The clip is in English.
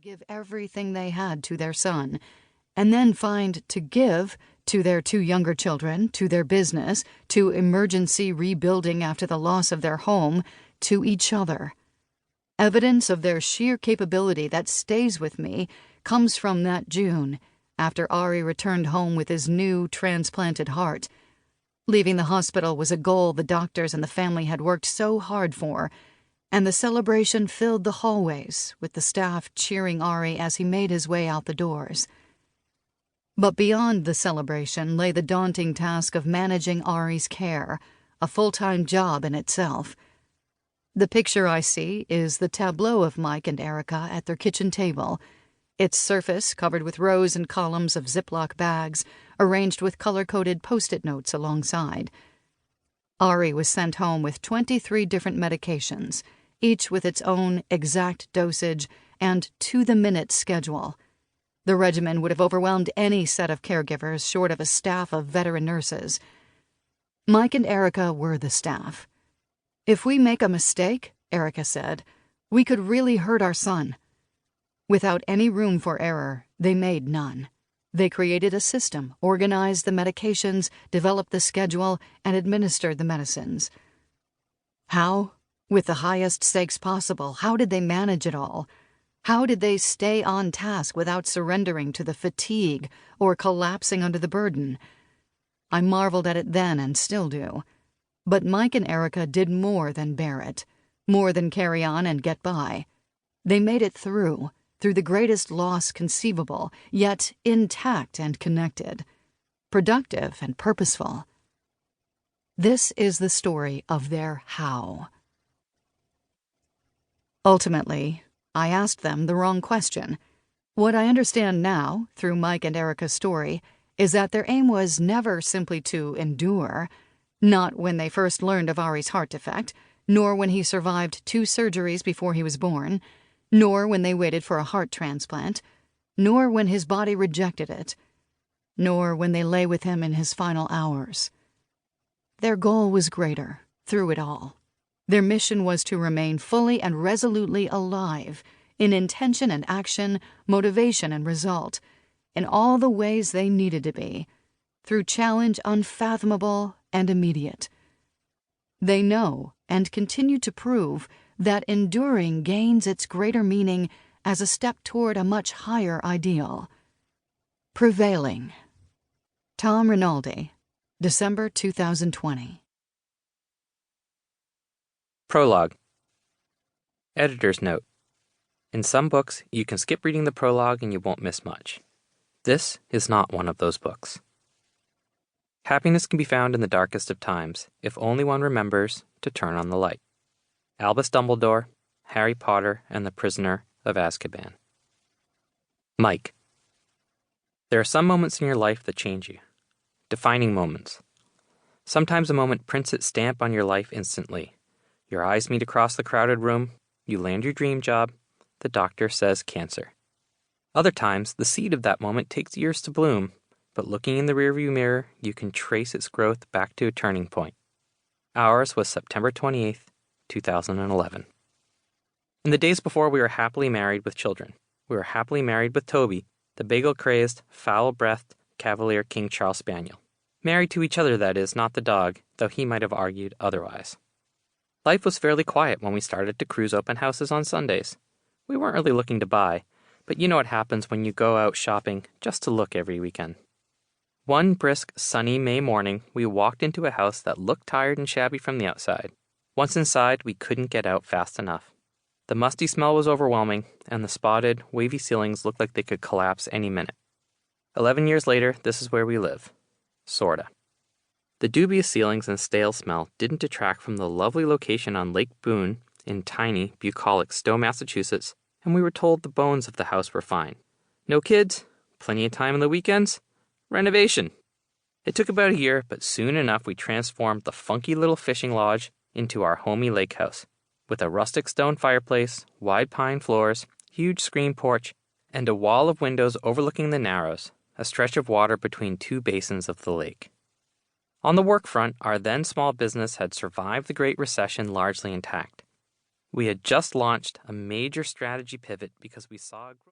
give everything they had to their son, and then find to give to their two younger children, to their business, to emergency rebuilding after the loss of their home, to each other. Evidence of their sheer capability that stays with me comes from that June, after Ari returned home with his new transplanted heart. Leaving the hospital was a goal the doctors and the family had worked so hard for, and the celebration filled the hallways with the staff cheering Ari as he made his way out the doors. But beyond the celebration lay the daunting task of managing Ari's care, a full-time job in itself. The picture I see is the tableau of Mike and Erica at their kitchen table, its surface covered with rows and columns of Ziploc bags, arranged with color-coded Post-it notes alongside. Ari was sent home with 23 different medications, each with its own exact dosage and to-the-minute schedule. The regimen would have overwhelmed any set of caregivers short of a staff of veteran nurses. Mike and Erica were the staff. "If we make a mistake," Erica said, "we could really hurt our son." Without any room for error, they made none. They created a system, organized the medications, developed the schedule, and administered the medicines. How? With the highest stakes possible, how did they manage it all? How did they stay on task without surrendering to the fatigue or collapsing under the burden? I marveled at it then and still do. But Mike and Erica did more than bear it, more than carry on and get by. They made it through the greatest loss conceivable, yet intact and connected, productive and purposeful. This is the story of their how. Ultimately, I asked them the wrong question. What I understand now, through Mike and Erica's story, is that their aim was never simply to endure, not when they first learned of Ari's heart defect, nor when he survived 2 surgeries before he was born, nor when they waited for a heart transplant, nor when his body rejected it, nor when they lay with him in his final hours. Their goal was greater, through it all. Their mission was to remain fully and resolutely alive, in intention and action, motivation and result, in all the ways they needed to be, through challenge unfathomable and immediate. They know, and continue to prove, that enduring gains its greater meaning as a step toward a much higher ideal. Prevailing. Tom Rinaldi, December 2020. Prologue. Editor's note. In some books, you can skip reading the prologue and you won't miss much. This is not one of those books. Happiness can be found in the darkest of times, if only one remembers to turn on the light. Albus Dumbledore, Harry Potter, and the Prisoner of Azkaban. Mike. There are some moments in your life that change you. Defining moments. Sometimes a moment prints its stamp on your life instantly. Your eyes meet across the crowded room, you land your dream job, the doctor says cancer. Other times, the seed of that moment takes years to bloom, but looking in the rearview mirror, you can trace its growth back to a turning point. Ours was September 28th, 2011. In the days before we were happily married with children, we were happily married with Toby, the bagel-crazed, foul-breathed Cavalier King Charles Spaniel. Married to each other, that is, not the dog, though he might have argued otherwise. Life was fairly quiet when we started to cruise open houses on Sundays. We weren't really looking to buy, but you know what happens when you go out shopping just to look every weekend. One brisk, sunny May morning, we walked into a house that looked tired and shabby from the outside. Once inside, we couldn't get out fast enough. The musty smell was overwhelming, and the spotted, wavy ceilings looked like they could collapse any minute. 11 years later, this is where we live. Sorta. The dubious ceilings and stale smell didn't detract from the lovely location on Lake Boone in tiny, bucolic Stowe, Massachusetts, and we were told the bones of the house were fine. No kids, plenty of time on the weekends, renovation. It took about a year, but soon enough we transformed the funky little fishing lodge into our homey lake house, with a rustic stone fireplace, wide pine floors, huge screen porch, and a wall of windows overlooking the Narrows, a stretch of water between 2 basins of the lake. On the work front, our then small business had survived the Great Recession largely intact. We had just launched a major strategy pivot because we saw